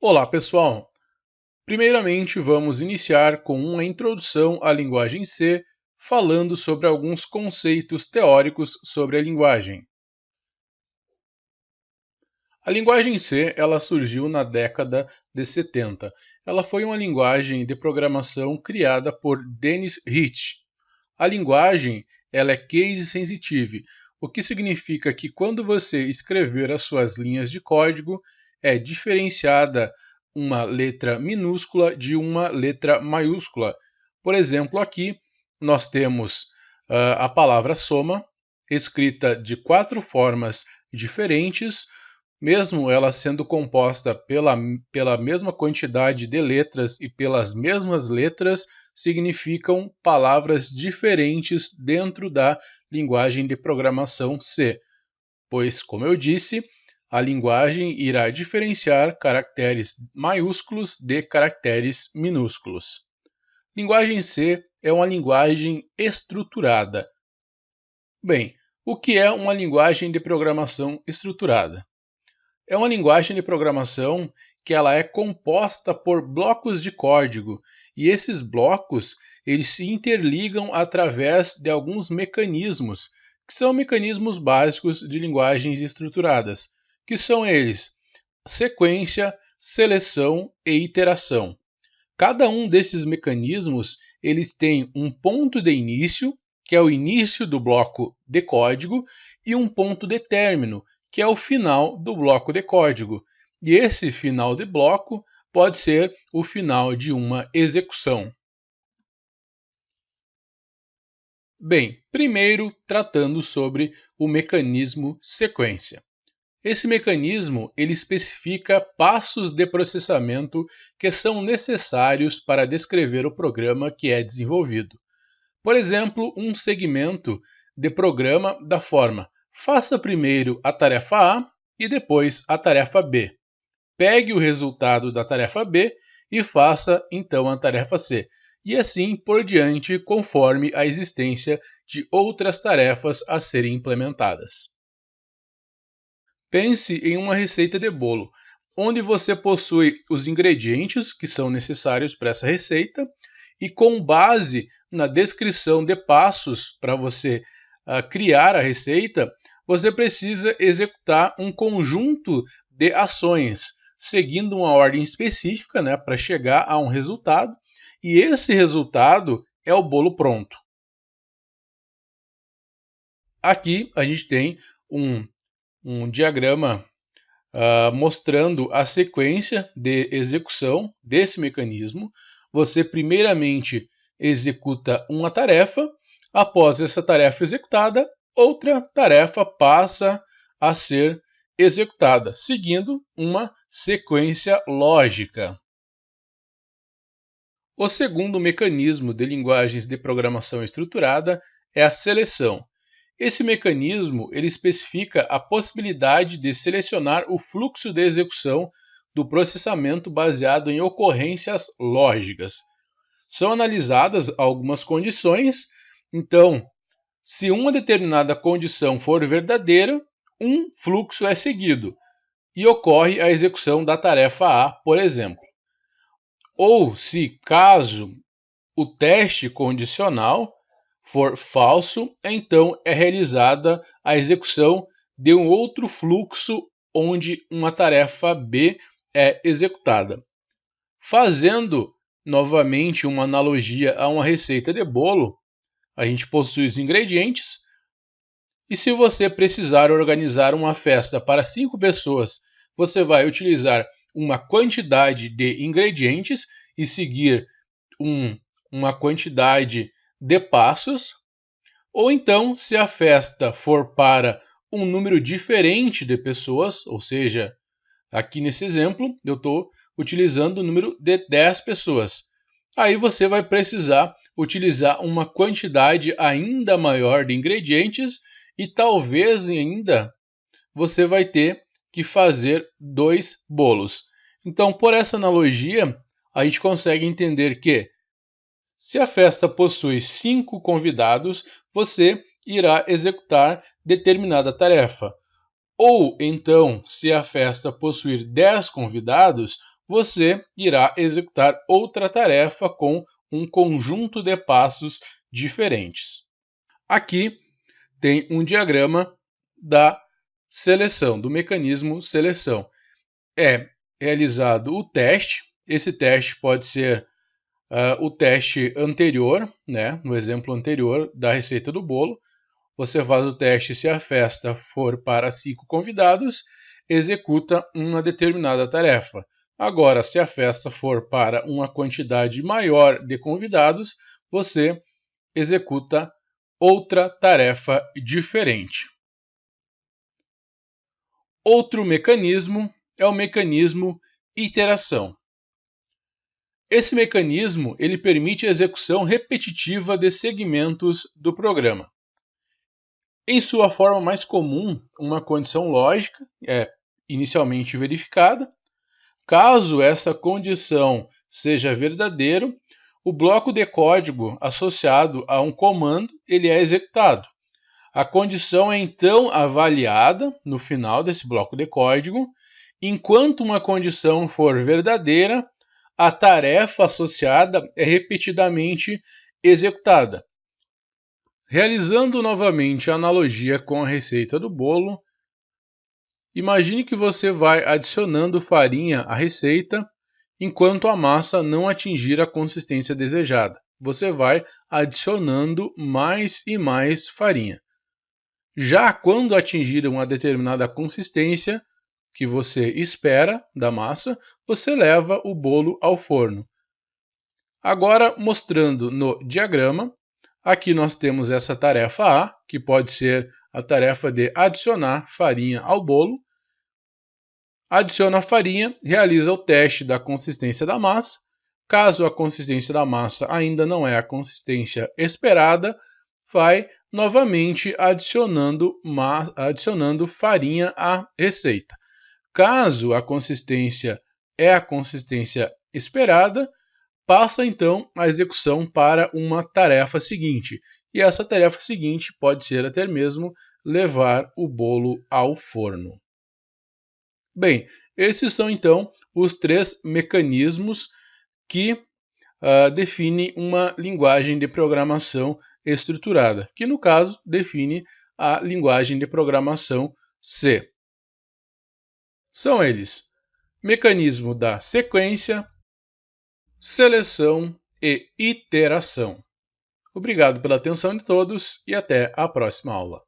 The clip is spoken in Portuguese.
Olá, pessoal! Primeiramente, vamos iniciar com uma introdução à linguagem C, falando sobre alguns conceitos teóricos sobre a linguagem. A linguagem C, ela surgiu na década de 70. Ela foi uma linguagem de programação criada por Dennis Ritchie. A linguagem, ela é case sensitive, o que significa que quando você escrever as suas linhas de código, é diferenciada uma letra minúscula de uma letra maiúscula. Por exemplo, aqui nós temos a palavra soma, escrita de 4 formas diferentes, mesmo ela sendo composta pela mesma quantidade de letras e pelas mesmas letras, significam palavras diferentes dentro da linguagem de programação C, pois, como eu disse, a linguagem irá diferenciar caracteres maiúsculos de caracteres minúsculos. Linguagem C é uma linguagem estruturada. Bem, o que é uma linguagem de programação estruturada? É uma linguagem de programação que ela é composta por blocos de código, e esses blocos eles se interligam através de alguns mecanismos, que são mecanismos básicos de linguagens estruturadas, que são eles: sequência, seleção e iteração. Cada um desses mecanismos eles tem um ponto de início, que é o início do bloco de código, e um ponto de término, que é o final do bloco de código. E esse final de bloco pode ser o final de uma execução. Bem, primeiro tratando sobre o mecanismo sequência. Esse mecanismo ele especifica passos de processamento que são necessários para descrever o programa que é desenvolvido. Por exemplo, um segmento de programa da forma: faça primeiro a tarefa A e depois a tarefa B. Pegue o resultado da tarefa B e faça então a tarefa C. E assim por diante, conforme a existência de outras tarefas a serem implementadas. Pense em uma receita de bolo, onde você possui os ingredientes que são necessários para essa receita e, com base na descrição de passos para você criar a receita, você precisa executar um conjunto de ações, seguindo uma ordem específica, né, para chegar a um resultado, e esse resultado é o bolo pronto. Aqui a gente tem um diagrama mostrando a sequência de execução desse mecanismo. Você primeiramente executa uma tarefa, após essa tarefa executada, outra tarefa passa a ser executada, seguindo uma sequência lógica. O segundo mecanismo de linguagens de programação estruturada é a seleção. Esse mecanismo ele especifica a possibilidade de selecionar o fluxo de execução do processamento baseado em ocorrências lógicas. São analisadas algumas condições, então, se uma determinada condição for verdadeira, um fluxo é seguido e ocorre a execução da tarefa A, por exemplo. Ou se, caso o teste condicional for falso, então é realizada a execução de um outro fluxo onde uma tarefa B é executada. Fazendo novamente uma analogia a uma receita de bolo, a gente possui os ingredientes, e se você precisar organizar uma festa para 5 pessoas, você vai utilizar uma quantidade de ingredientes e seguir uma quantidade de passos. Ou então, se a festa for para um número diferente de pessoas, ou seja, aqui nesse exemplo eu estou utilizando o número de 10 pessoas. Aí você vai precisar utilizar uma quantidade ainda maior de ingredientes e talvez ainda você vai ter que fazer 2 bolos. Então, por essa analogia, a gente consegue entender que se a festa possui 5 convidados, você irá executar determinada tarefa. Ou então, se a festa possuir 10 convidados, você irá executar outra tarefa com um conjunto de passos diferentes. Aqui tem um diagrama da seleção, do mecanismo seleção. É realizado o teste. Esse teste pode ser o teste anterior, né, no exemplo anterior da receita do bolo. Você faz o teste se a festa for para 5 convidados, executa uma determinada tarefa. Agora, se a festa for para uma quantidade maior de convidados, você executa outra tarefa diferente. Outro mecanismo é o mecanismo iteração. Esse mecanismo ele permite a execução repetitiva de segmentos do programa. Em sua forma mais comum, uma condição lógica é inicialmente verificada. Caso essa condição seja verdadeira, o bloco de código associado a um comando ele é executado. A condição é então avaliada no final desse bloco de código. Enquanto uma condição for verdadeira, a tarefa associada é repetidamente executada. Realizando novamente a analogia com a receita do bolo, imagine que você vai adicionando farinha à receita enquanto a massa não atingir a consistência desejada. Você vai adicionando mais e mais farinha. Já quando atingir uma determinada consistência que você espera da massa, você leva o bolo ao forno. Agora, mostrando no diagrama, aqui nós temos essa tarefa A, que pode ser a tarefa de adicionar farinha ao bolo. Adiciona a farinha, realiza o teste da consistência da massa. Caso a consistência da massa ainda não é a consistência esperada, vai novamente adicionando farinha à receita. Caso a consistência é a consistência esperada, passa então a execução para uma tarefa seguinte. E essa tarefa seguinte pode ser até mesmo levar o bolo ao forno. Bem, esses são então os 3 mecanismos que definem uma linguagem de programação estruturada, que no caso define a linguagem de programação C. São eles: mecanismo da sequência, seleção e iteração. Obrigado pela atenção de todos e até a próxima aula.